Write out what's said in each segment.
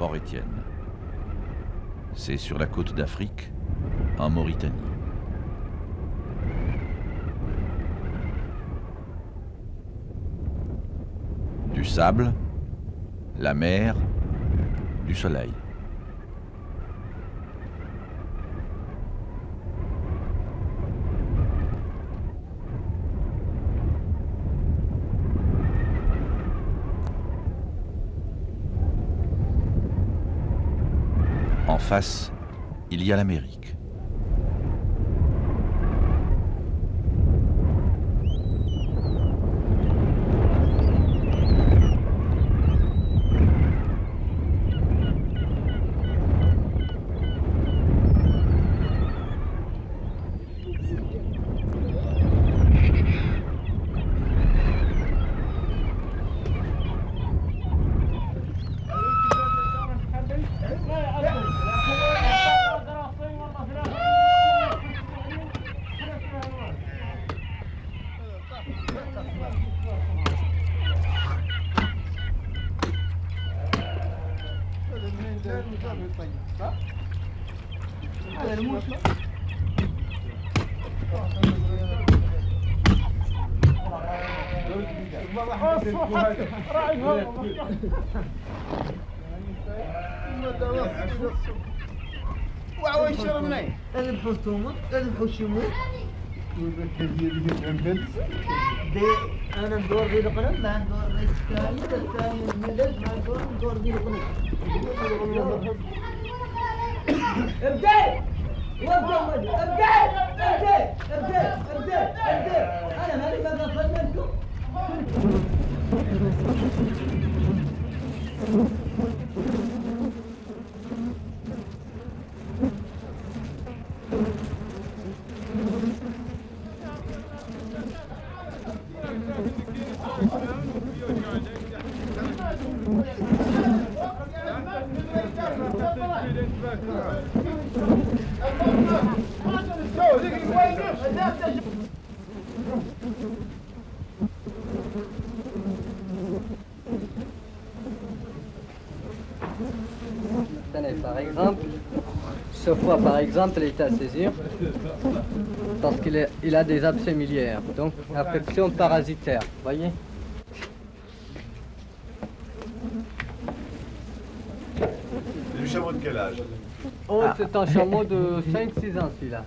Port-Étienne. C'est sur la côte d'Afrique, en Mauritanie. Du sable, la mer, du soleil. En face, il y a l'Amérique. انا ندور في القلم ما ندور في الثاني الثاني المدد ما ندور في القلم ابدأ ابدأ انا مالي ما بفهم منكم Par exemple, ce foie par exemple est à saisir parce qu'il a des abcès miliaires, donc infection parasitaire, voyez. C'est du chameau de quel âge? Oh, c'est un chameau de 5-6 ans celui-là.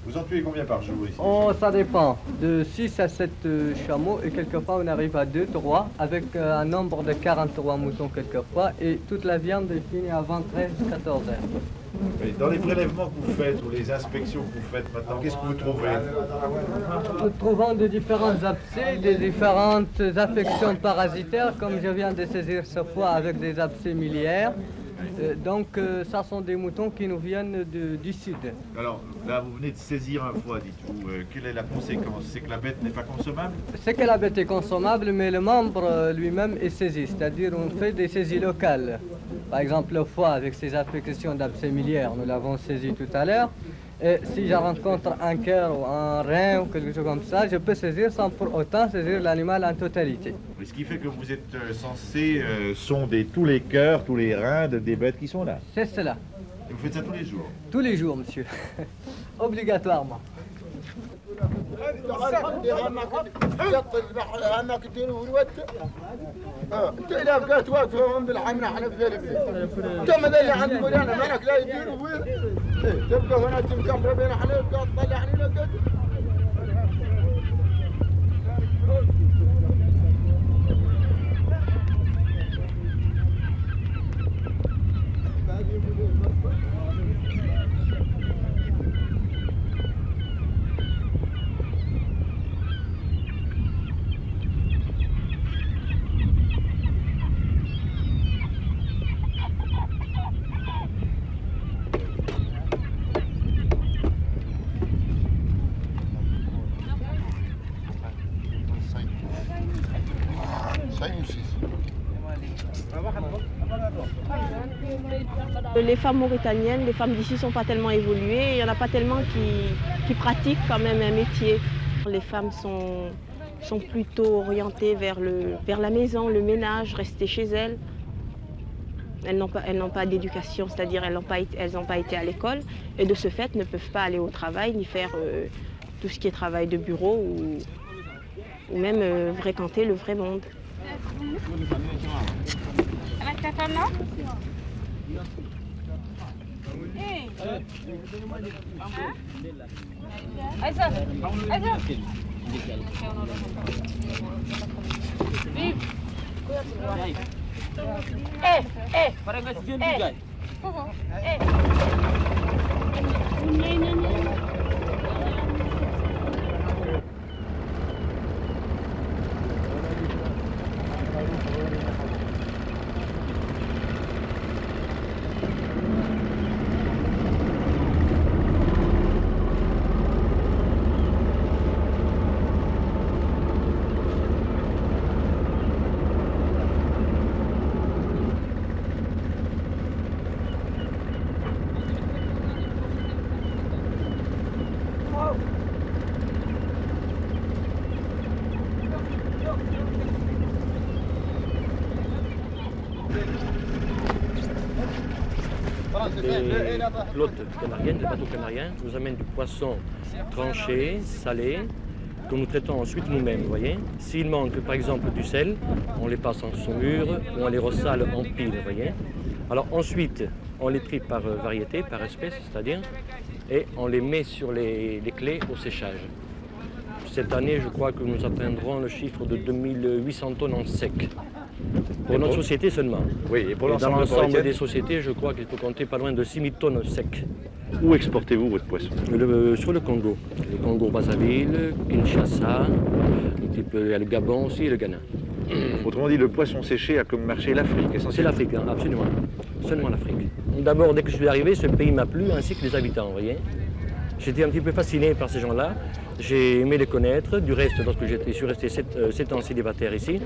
Vous en tuez combien par jour ici? Oh, ça dépend. De 6 à 7 chameaux et quelquefois on arrive à 2-3 avec un nombre de 43 moutons quelquefois et toute la viande est finie avant 13-14 heures. Et dans les prélèvements que vous faites ou les inspections que vous faites maintenant, qu'est-ce que vous trouvez? Nous trouvons de différents abcès, des différentes affections parasitaires comme je viens de saisir ce foie avec des abcès miliaires. Donc, ça sont des moutons qui nous viennent du sud. Alors, là, vous venez de saisir un foie, dites-vous. Quelle est la conséquence? C'est que la bête n'est pas consommable? C'est que la bête est consommable, mais le membre lui-même est saisi. C'est-à-dire, on fait des saisies locales. Par exemple, le foie avec ses affections d'abcès miliaires, nous l'avons saisi tout à l'heure. Et si je rencontre un cœur ou un rein ou quelque chose comme ça, je peux saisir sans pour autant saisir l'animal en totalité. Mais ce qui fait que vous êtes censé sonder tous les cœurs, tous les reins des bêtes qui sont là. C'est cela. Et vous faites ça tous les jours? Tous les jours, monsieur. Obligatoirement. انت اذا بقيت واقفه هم بالحمله احنا في ذلك انت ما اللي عند مولانا مالك لا يديروا تبقى هنا تمكبر بين احنا تطلع علينا كده Les femmes mauritaniennes, les femmes d'ici ne sont pas tellement évoluées, il n'y en a pas tellement qui pratiquent quand même un métier. Les femmes sont plutôt orientées vers la maison, le ménage, rester chez elles. elles n'ont pas d'éducation, c'est-à-dire elles n'ont pas été à l'école et de ce fait ne peuvent pas aller au travail ni faire tout ce qui est travail de bureau ou même fréquenter le vrai monde. Les flottes canariennes, les bateaux canariens, nous amènent du poisson tranché, salé, que nous traitons ensuite nous-mêmes, vous voyez. S'il manque par exemple du sel, on les passe en saumure ou on les ressale en pile, vous voyez. Alors ensuite, on les trie par variété, par espèce, c'est-à-dire, et on les met sur les clés au séchage. Cette année, je crois que nous atteindrons le chiffre de 2800 tonnes en sec. Pour notre société seulement. Oui, et pour dans l'ensemble l'ensemble des sociétés, je crois qu'il faut compter pas loin de 6000 tonnes sec. Où exportez-vous votre poisson? Sur le Congo. Le Congo-Brazzaville, Kinshasa, un petit peu, il y a le Gabon aussi et le Ghana. Autrement dit, le poisson séché a comme marché l'Afrique, C'est essentiellement. l'Afrique, hein, absolument. Seulement l'Afrique. D'abord, dès que je suis arrivé, ce pays m'a plu, ainsi que les habitants, vous voyez. J'étais un petit peu fasciné par ces gens-là. J'ai aimé les connaître. Du reste, lorsque je suis resté 7 ans célibataire ici,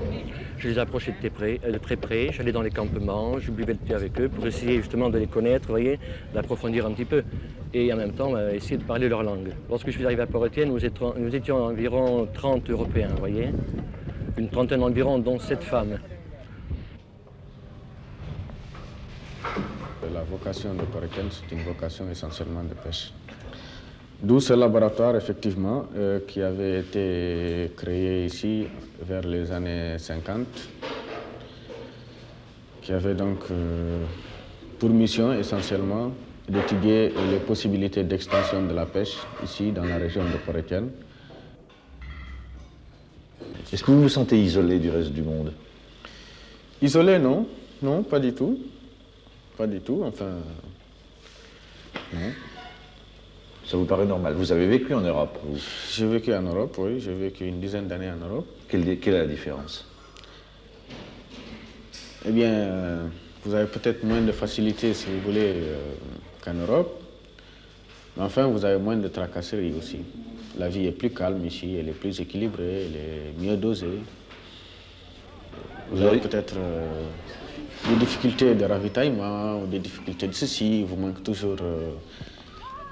je les approchais de très près. J'allais dans les campements, je buvais le thé avec eux pour essayer justement de les connaître, vous voyez, d'approfondir un petit peu. Et en même temps, essayer de parler leur langue. Lorsque je suis arrivé à Port-Étienne, nous étions environ 30 Européens, vous voyez. Une trentaine environ, dont 7 femmes. La vocation de Port-Étienne, c'est une vocation essentiellement de pêche. D'où ce laboratoire, effectivement, qui avait été créé ici vers les années 50, qui avait donc pour mission essentiellement d'étudier les possibilités d'extension de la pêche ici dans la région de Port-Étienne. Est-ce que vous vous sentez isolé du reste du monde? Isolé, non. Non, pas du tout. Pas du tout, enfin... Non. Ça vous paraît normal? Vous avez vécu en Europe? J'ai vécu en Europe, oui. J'ai vécu une dizaine d'années en Europe. Quelle est la différence? Eh bien, vous avez peut-être moins de facilité, si vous voulez, qu'en Europe. Mais enfin, vous avez moins de tracasseries aussi. La vie est plus calme ici, elle est plus équilibrée, elle est mieux dosée. Vous avez peut-être des difficultés de ravitaillement, ou des difficultés de ceci, il vous manque toujours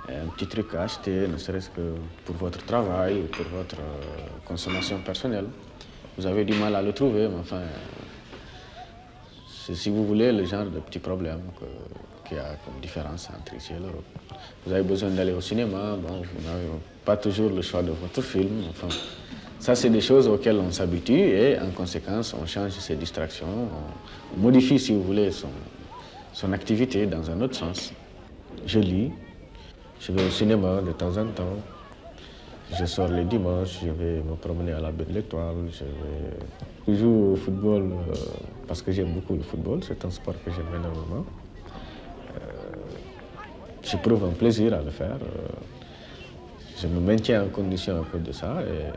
un petit truc à acheter, ne serait-ce que pour votre travail ou pour votre consommation personnelle. Vous avez du mal à le trouver, mais enfin, c'est, si vous voulez, le genre de petits problèmes qu'il y a comme différence entre ici et l'Europe. Vous avez besoin d'aller au cinéma, bon, vous n'avez pas toujours le choix de votre film, enfin, ça c'est des choses auxquelles on s'habitue et en conséquence on change ses distractions, on modifie, si vous voulez, son activité dans un autre sens. Je lis. Je vais au cinéma de temps en temps, je sors les dimanches, je vais me promener à la baie de l'Étoile, je joue au football parce que j'aime beaucoup le football, c'est un sport que j'aime énormément. J'éprouve un plaisir à le faire, je me maintiens en condition à cause de ça et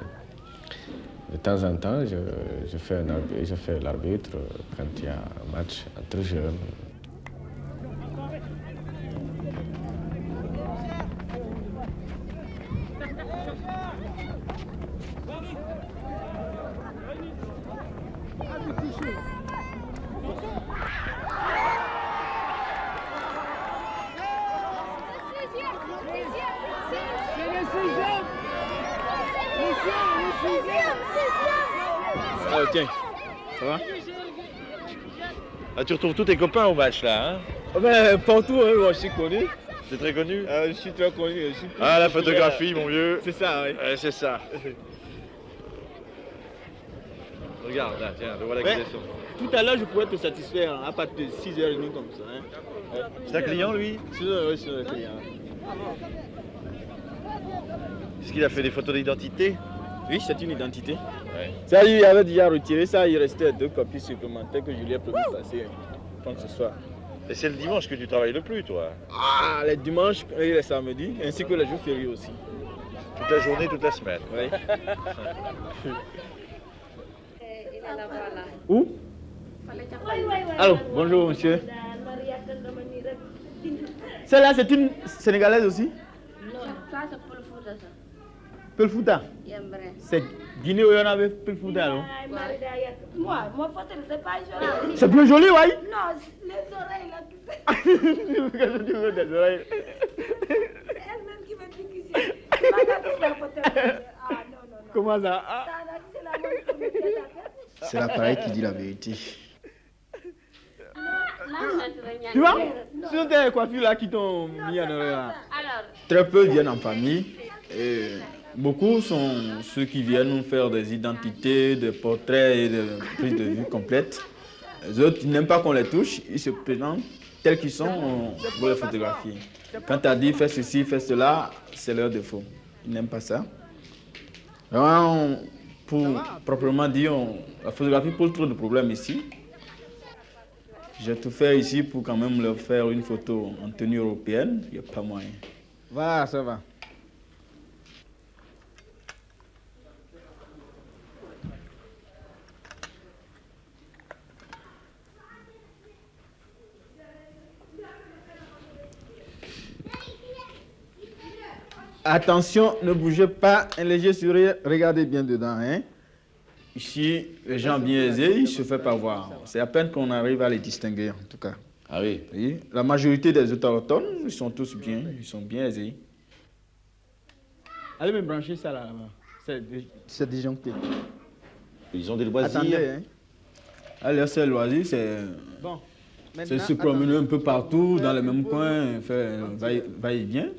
de temps en temps je fais l'arbitre quand il y a un match entre jeunes. Ah, tiens, ça va? Ah, tu retrouves tous tes copains au match là, hein? Ben, partout, hein, moi, je suis connu. C'est très connu? Je suis très connu. Ah, la photographie, mon vieux. C'est ça, oui. Ouais, c'est ça. Regarde, là, tiens, voilà qui descend. Tout à l'heure, je pourrais te satisfaire hein, à partir de 6h30 comme ça. Hein. C'est un client, lui? Oui, c'est un client. Est-ce qu'il a fait des photos d'identité? Oui, c'est une identité. Ouais. Ça, il avait déjà retiré ça, il restait 2 copies supplémentaires que je lui ai prévu de passer quand ce soir. Et c'est le dimanche que tu travailles le plus, toi? Ah, les dimanches et les samedis, ainsi que les jours fériés aussi. Toute la journée, toute la semaine? Oui. Où? Allô, bonjour monsieur. Celle-là, c'est une Sénégalaise aussi? Ça, c'est pour le foot, ça. Pelfouta? C'est Guinée où il y en avait Pelfouta, non? Moi, mon photo, c'est pas joli. C'est plus joli, oui? Non, les oreilles, là. Des oreilles. Elle-même qui me dit que c'est. Regarde la photo. Ah, non, non, non. Comment ça? Ah. C'est la même pour me dire la C'est l'appareil qui dit la vérité. Tu vois? Sur tes coiffures là qui t'ont mis en oreille là. Alors. Très peu viennent en famille. Et beaucoup sont ceux qui viennent nous faire des identités, des portraits et des prises de vue complètes. Les autres, ils n'aiment pas qu'on les touche. Ils se présentent tels qu'ils sont pour les photographier. Quand tu as dit fais ceci, fais cela, c'est leur défaut. Ils n'aiment pas ça. Alors, pour proprement dire, la photographie pose trop de problèmes ici. J'ai tout fait ici pour quand même leur faire une photo en tenue européenne. Il n'y a pas moyen. Voilà, ça va. Attention, ne bougez pas, un léger sourire, regardez bien dedans. Hein. Ici, les gens bien aisés, ils ne se font pas voir. C'est à peine qu'on arrive à les distinguer, en tout cas. Ah oui? Oui, la majorité des autochtones, ils sont tous bien, ils sont bien aisés. Allez me brancher ça là-bas. C'est disjoncté. Ils ont des loisirs. Attendez, hein. Alors, ces loisirs, c'est... Bon. C'est se promener un peu partout, dans les mêmes coins, faire va-et-vient.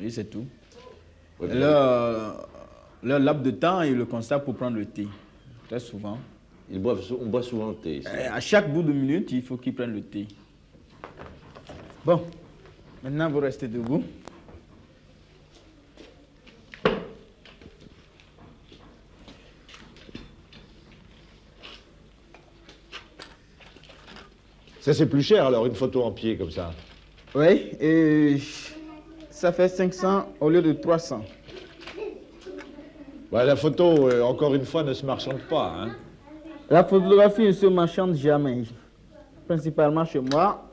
Et c'est tout. Ouais, leur laps de temps, ils le constatent pour prendre le thé. Très souvent. on boit souvent le thé ici. À chaque bout de minute, il faut qu'ils prennent le thé. Bon, maintenant vous restez debout. Ça, c'est plus cher alors, une photo en pied comme ça? Oui, et ça fait 500 au lieu de 300. Ouais, la photo, encore une fois, ne se marchande pas. Hein. La photographie ne se marchande jamais. Principalement chez moi,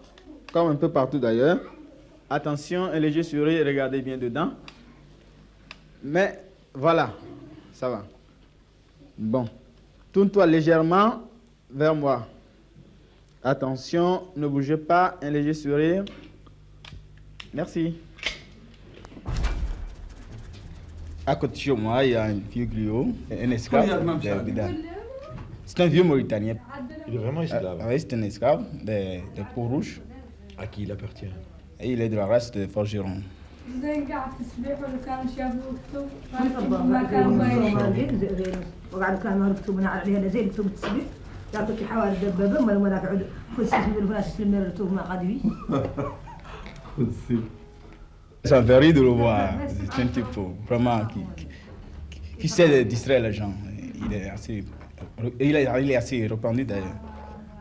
comme un peu partout d'ailleurs. Attention, un léger sourire, regardez bien dedans. Mais voilà, ça va. Bon, tourne-toi légèrement vers moi. Attention, ne bougez pas, un léger sourire. Merci. À côté de chez moi, il y a un vieux griot, un esclave. C'est un vieux Mauritanien. Il est vraiment esclave? Oui, c'est un esclave des peaux rouges. À qui il appartient? Et il est de la race de Forgeron. Ça fait rire de le voir. C'est un type vraiment qui sait distraire les gens. Il est assez répandu d'ailleurs.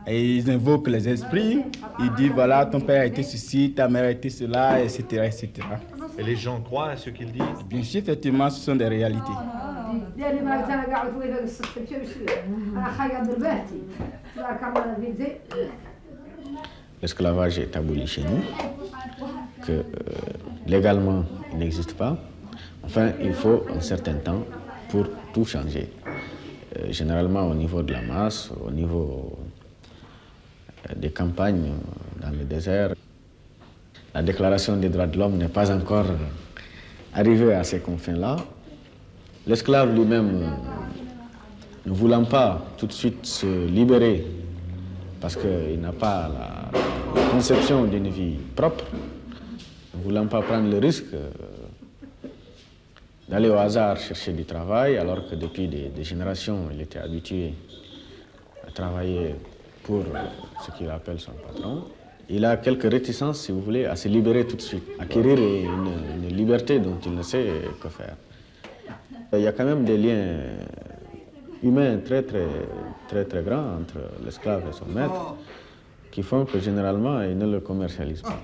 Et ils invoquent les esprits. Ils disent voilà, ton père a été ceci, ta mère a été cela, etc., etc. Et les gens croient à ce qu'ils disent? Bien sûr, effectivement, ce sont des réalités. L'esclavage est aboli chez nous, que légalement il n'existe pas. Enfin, il faut un certain temps pour tout changer. Généralement au niveau de la masse, au niveau des campagnes dans le désert, la déclaration des droits de l'homme n'est pas encore arrivée à ces confins-là. L'esclave lui-même, ne voulant pas tout de suite se libérer parce qu'il n'a pas la conception d'une vie propre, ne voulant pas prendre le risque d'aller au hasard chercher du travail, alors que depuis des générations, il était habitué à travailler pour ce qu'il appelle son patron. Il a quelques réticences, si vous voulez, à se libérer tout de suite, acquérir une liberté dont il ne sait que faire. Il y a quand même des liens humains très grands entre l'esclave et son maître, qui font que généralement, il ne le commercialise pas.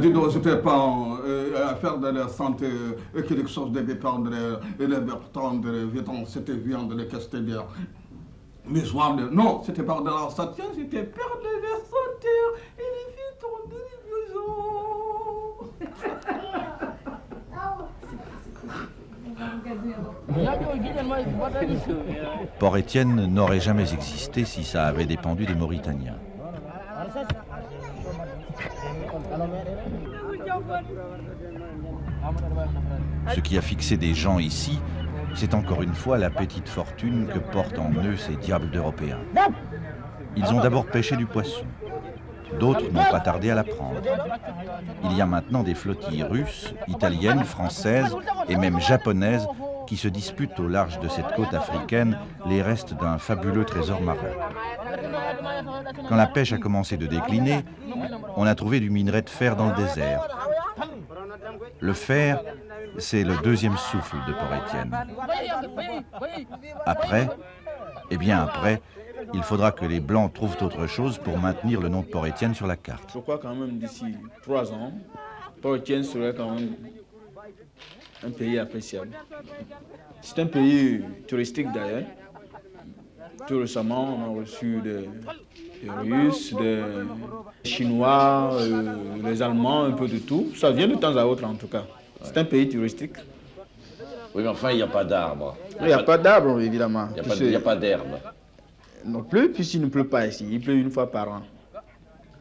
Dis donc, c'était pas affaire de la santé, quelque chose de dépendre, et de prendre, c'était viande de castelière. Mais non, c'était pas de la santé, c'était perdre la santé, et les filles tombent des maisons. Port-Étienne n'aurait jamais existé si ça avait dépendu des Mauritaniens. Ce qui a fixé des gens ici, c'est encore une fois la petite fortune que portent en eux ces diables d'Européens. Ils ont d'abord pêché du poisson. D'autres n'ont pas tardé à l'apprendre. Il y a maintenant des flottilles russes, italiennes, françaises et même japonaises qui se disputent au large de cette côte africaine les restes d'un fabuleux trésor marin. Quand la pêche a commencé de décliner, on a trouvé du minerai de fer dans le désert. Le fer, c'est le deuxième souffle de Port-Étienne. Après, il faudra que les Blancs trouvent autre chose pour maintenir le nom de Port-Étienne sur la carte. Je crois quand même d'ici 3 ans, Port-Étienne serait quand même un pays appréciable. C'est un pays touristique d'ailleurs. Tout récemment, on a reçu des Russes, des Chinois, les Allemands, un peu de tout. Ça vient de temps à autre en tout cas. C'est un pays touristique. Oui, mais enfin, il n'y a pas d'arbres. Il n'y a pas d'arbres, évidemment. Il n'y a pas d'herbe. Non plus, puisqu'il ne pleut pas ici. Il pleut une fois par an.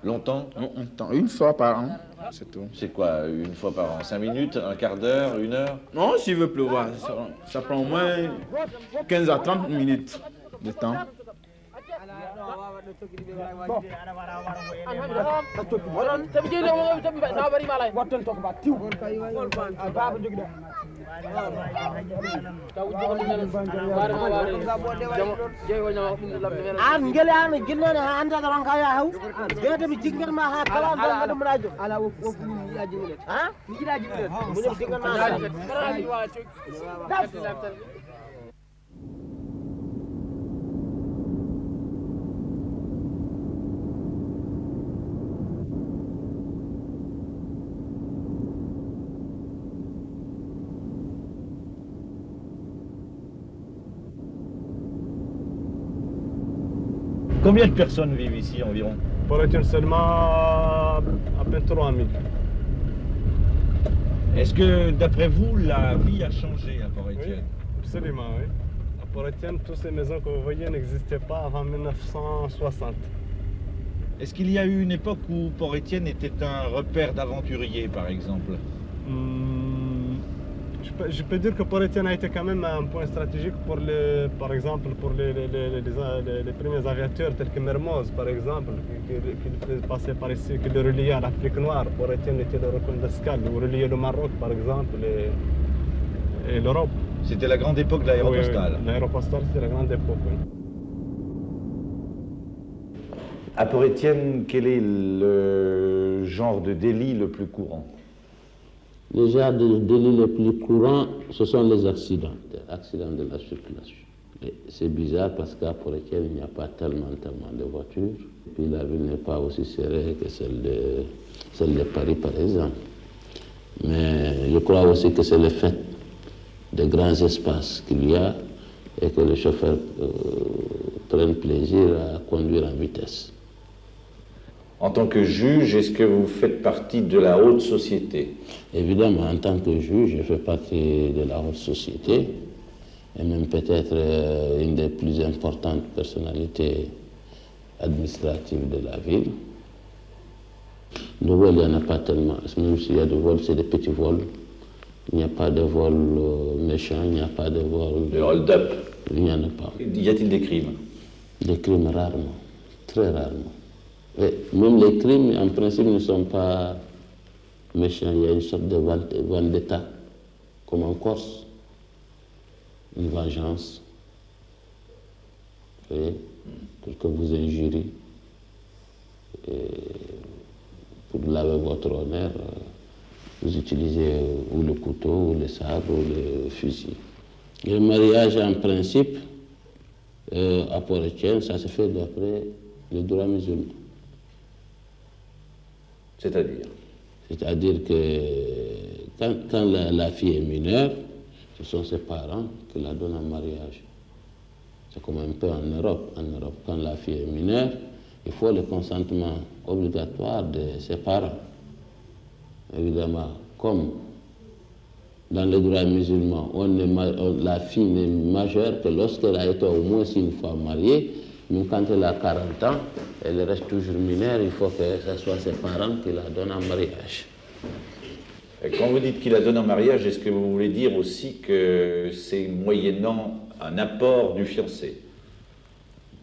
Longtemps? Longtemps. Une fois par an, c'est tout. C'est quoi, une fois par an? 5 minutes, un quart d'heure, 1 heure? Non, s'il veut pleuvoir, ça prend au moins 15 à 30 minutes de temps. Combien de personnes vivent ici environ? Port-Étienne seulement à peine 3000. Est-ce que, d'après vous, la vie a changé à Port-Étienne? Oui, absolument, oui. À Port-Étienne, toutes ces maisons que vous voyez n'existaient pas avant 1960. Est-ce qu'il y a eu une époque où Port-Étienne était un repère d'aventuriers, par exemple? Je peux dire que Port-Étienne a été quand même un point stratégique pour par exemple pour les premiers aviateurs tels que Mermoz, par exemple, qui passaient par ici, qui le reliaient à l'Afrique noire. Port-Étienne était le recoin d'escale, ou reliait le Maroc, par exemple, et l'Europe. C'était la grande époque de l'aéropostale. Oui, l'aéropostale, c'était la grande époque, oui. À Port-Étienne, quel est le genre de délit le plus courant? Les genres de délits les plus courants, ce sont les accidents de la circulation. C'est bizarre parce qu'à Port-Étienne, il n'y a pas tellement de voitures. Et puis la ville n'est pas aussi serrée que celle de Paris, par exemple. Mais je crois aussi que c'est le fait des grands espaces qu'il y a et que les chauffeurs prennent plaisir à conduire en vitesse. En tant que juge, est-ce que vous faites partie de la haute société? Évidemment, en tant que juge, je fais partie de la haute société, et même peut-être une des plus importantes personnalités administratives de la ville. De vols, il n'y en a pas tellement. Même s'il y a des vols, c'est des petits vols Il n'y a pas de vol méchant, il n'y a pas de vol... De hold-up. Il n'y en a pas. Y a-t-il des crimes? Des crimes rarement, très rarement. Et même les crimes, en principe, ne sont pas méchants. Il y a une sorte de vendetta, comme en Corse. Une vengeance. Vous voyez, pour que vous injuriez. Pour laver votre honneur, vous utilisez ou le couteau, ou le sabre, ou le fusil. Le mariage, en principe, à Port-Étienne, ça se fait d'après le droit musulman. C'est-à-dire? C'est-à-dire que quand la fille est mineure, ce sont ses parents qui la donnent en mariage. C'est comme un peu en Europe. En Europe, quand la fille est mineure, il faut le consentement obligatoire de ses parents. Évidemment, comme dans le droit musulman, la fille n'est majeure que lorsqu'elle a été au moins une fois mariée, mais quand elle a 40 ans, elle reste toujours mineure, il faut que ce soit ses parents qui la donnent en mariage. Et quand vous dites qu'il la donne en mariage, est-ce que vous voulez dire aussi que c'est moyennant un apport du fiancé?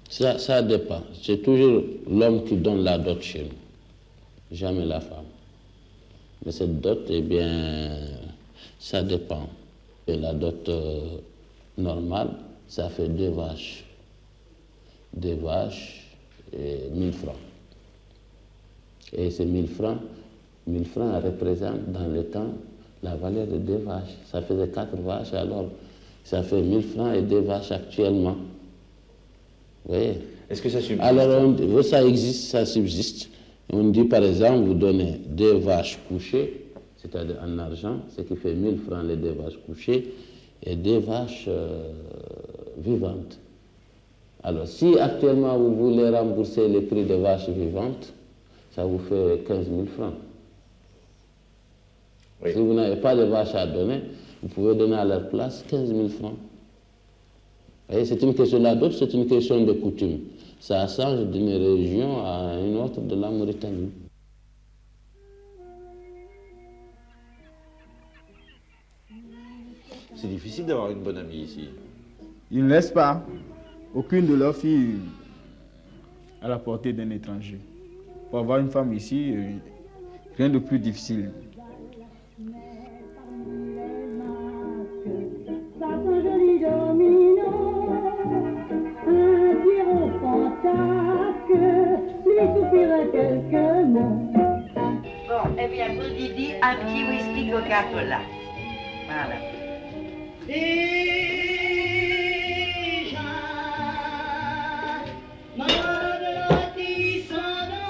Ça dépend. C'est toujours l'homme qui donne la dot chez nous, jamais la femme. Mais cette dot, eh bien, ça dépend. Et la dot normale, ça fait 2 vaches. 2 vaches et 1000 francs. Et ces 1000 francs représentent dans le temps la valeur de 2 vaches. Ça faisait 4 vaches, alors ça fait 1000 francs et 2 vaches actuellement. Vous voyez? Est-ce que ça subsiste? Alors, ça existe, ça subsiste. On dit par exemple, vous donnez 2 vaches couchées, c'est-à-dire en argent, ce qui fait 1000 francs les 2 vaches couchées, et 2 vaches vivantes. Alors, si actuellement vous voulez rembourser le prix des vaches vivantes, ça vous fait 15 000 francs. Oui. Si vous n'avez pas de vaches à donner, vous pouvez donner à leur place 15 000 francs. C'est une question là, d'autres, c'est une question de coutume. Ça change d'une région à une autre de la Mauritanie. C'est difficile d'avoir une bonne amie ici. Ils ne laissent pas aucune de leurs filles à la portée d'un étranger. Pour avoir une femme ici, rien de plus difficile. Bon, eh bien, pour Didi, un petit whisky Coca-Cola. Voilà.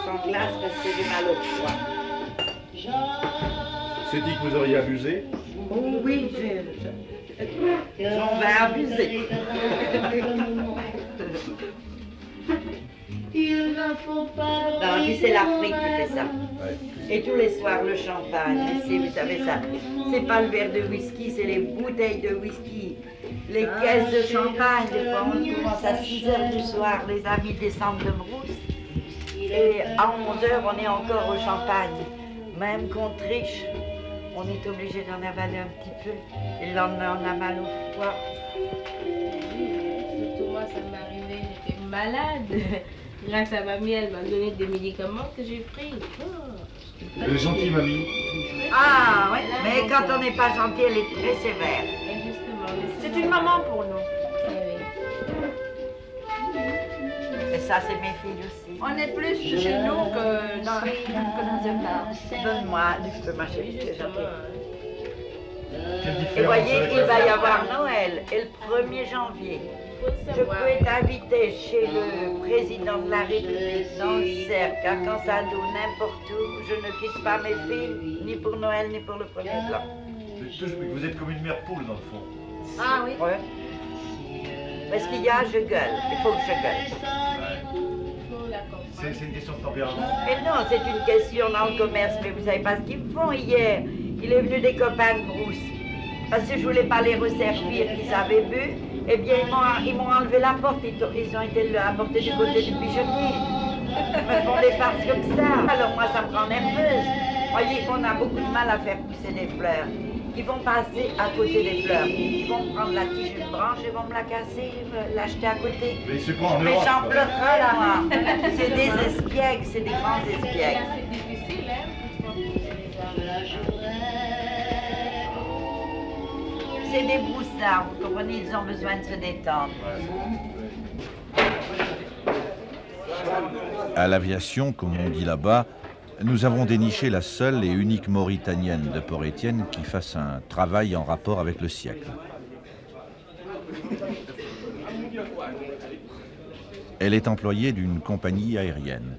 Sans glace, parce que c'est du mal au foie. C'est dit que vous auriez abusé? Oh oui, j'en vais abuser. Non, puis c'est l'Afrique qui fait ça. Et tous les soirs, le champagne, ici, vous savez ça. C'est pas le verre de whisky, c'est les bouteilles de whisky. Les caisses de champagne, des fois, on commence à 6 h du soir, les amis descendent de brousse. Et à 11 h, on est encore au champagne. Même qu'on triche, on est obligé d'en avaler un petit peu. Et le lendemain, on a mal au foie. Surtout moi, ça m'est arrivé, j'étais malade. Grâce à mamie, elle m'a donné des médicaments que j'ai pris. Elle est gentille, mamie. Ah, oui, mais quand on n'est pas gentil, elle est très sévère. C'est une maman pour nous. Et ça, c'est mes filles aussi. On est plus chez nous que dans un bar. Donne-moi du feu, ma chérie, c'est gentil. Et voyez, il va y avoir Noël, et le 1er janvier. Je peux être invitée chez le président de la République, dans le cercle, à Cansado, n'importe où. Je ne quitte pas mes filles, ni pour Noël, ni pour le 1er blanc. Vous êtes comme une mère poule, dans le fond. Ah oui? Ouais. Parce qu'il y a, je gueule. Il faut que je gueule. C'est une question de tempérament? Mais non, c'est une question dans le commerce. Mais vous savez pas ce qu'ils me font hier. Il est venu des copains de brousse. Parce que je voulais pas les resservir qu'ils avaient bu. Eh bien, ils m'ont enlevé la porte. Ils ont été apportés du côté du pigeonnier. Ils me font des farces comme ça. Alors moi, ça me rend nerveuse. Voyez qu'on a beaucoup de mal à faire pousser des fleurs. Ils vont passer à côté des fleurs. Ils vont prendre la tige d'une branche et vont me la casser, l'acheter à côté. Mais c'est quoi en Mais Europe, j'en ça pleurerai là, moi. C'est des espiègles, c'est des grands espiègles. C'est difficile, hein, C'est des broussards, vous comprenez, ils ont besoin de se détendre. À l'aviation, comme on dit là-bas, nous avons déniché la seule et unique Mauritanienne de Port-Étienne qui fasse un travail en rapport avec le siècle. Elle est employée d'une compagnie aérienne.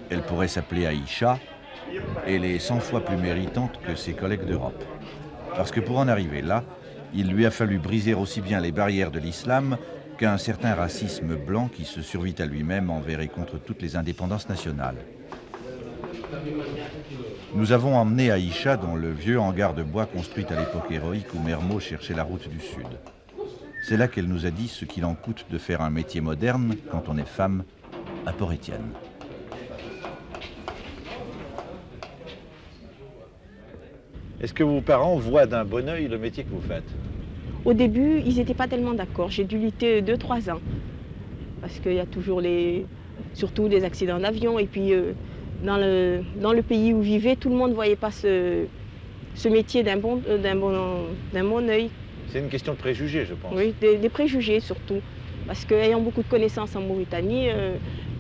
Elle pourrait s'appeler Aïcha, et elle est 100 fois plus méritante que ses collègues d'Europe. Parce que pour en arriver là, il lui a fallu briser aussi bien les barrières de l'islam qu'un certain racisme blanc qui se survit à lui-même envers et contre toutes les indépendances nationales. Nous avons emmené Aïcha dans le vieux hangar de bois construit à l'époque héroïque où Mermoz cherchait la route du Sud. C'est là qu'elle nous a dit ce qu'il en coûte de faire un métier moderne quand on est femme à Port-Étienne. Est-ce que vos parents voient d'un bon œil le métier que vous faites? Au début, ils n'étaient pas tellement d'accord. J'ai dû lutter 2-3 ans. Parce qu'il y a toujours surtout des accidents d'avion. Et puis, dans le pays où je vivais, tout le monde ne voyait pas ce métier d'un bon œil. C'est une question de préjugés, je pense. Oui, des préjugés surtout. Parce qu'ayant beaucoup de connaissances en Mauritanie,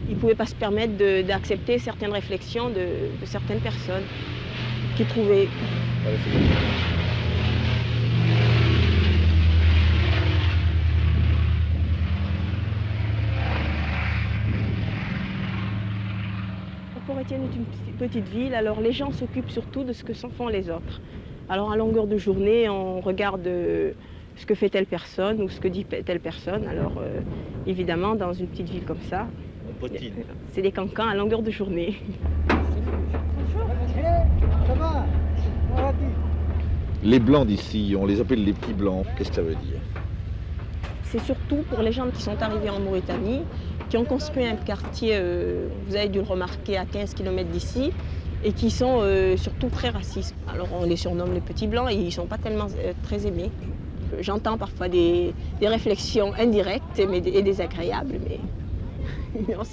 ils ne pouvaient pas se permettre d'accepter certaines réflexions de certaines personnes qui trouvaient... Port-Étienne est une petite ville, alors les gens s'occupent surtout de ce que font les autres. Alors à longueur de journée, on regarde ce que fait telle personne ou ce que dit telle personne. Alors évidemment, dans une petite ville comme ça, c'est des cancans à longueur de journée. Les blancs d'ici, on les appelle les petits blancs. Qu'est-ce que ça veut dire? C'est surtout pour les gens qui sont arrivés en Mauritanie, qui ont construit un quartier, vous avez dû le remarquer, à 15 km d'ici, et qui sont surtout très racistes. Alors on les surnomme les petits blancs et ils ne sont pas tellement très aimés. J'entends parfois des réflexions indirectes et désagréables, mais en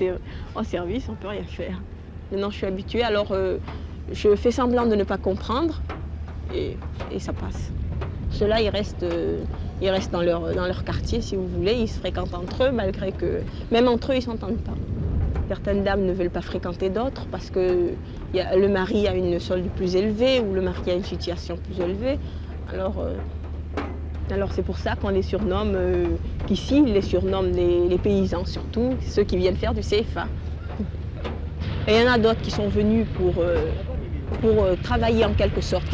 service, on ne peut rien faire. Maintenant je suis habituée, alors je fais semblant de ne pas comprendre et ça passe. Ceux-là, ils restent dans leur quartier, si vous voulez. Ils se fréquentent entre eux, malgré que... Même entre eux, ils ne s'entendent pas. Certaines dames ne veulent pas fréquenter d'autres parce que le mari a une solde plus élevée ou le mari a une situation plus élevée. Alors c'est pour ça qu'on les surnomme, qu'ici, ils les surnomment les paysans, surtout ceux qui viennent faire du CFA. Et il y en a d'autres qui sont venus pour travailler en quelque sorte,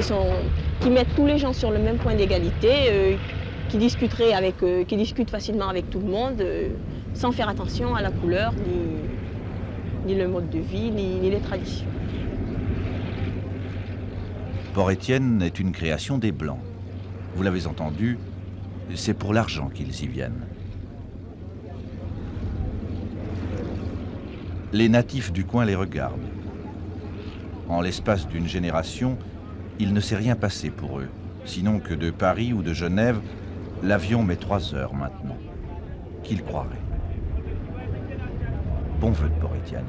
qui mettent tous les gens sur le même point d'égalité, qui discutent facilement avec tout le monde, sans faire attention à la couleur, ni le mode de vie, ni les traditions. Port-Étienne est une création des Blancs. Vous l'avez entendu, c'est pour l'argent qu'ils y viennent. Les natifs du coin les regardent. En l'espace d'une génération, il ne s'est rien passé pour eux, sinon que de Paris ou de Genève, l'avion met 3 heures maintenant. Qu'ils croiraient. Bon vœu de Port-Étienne.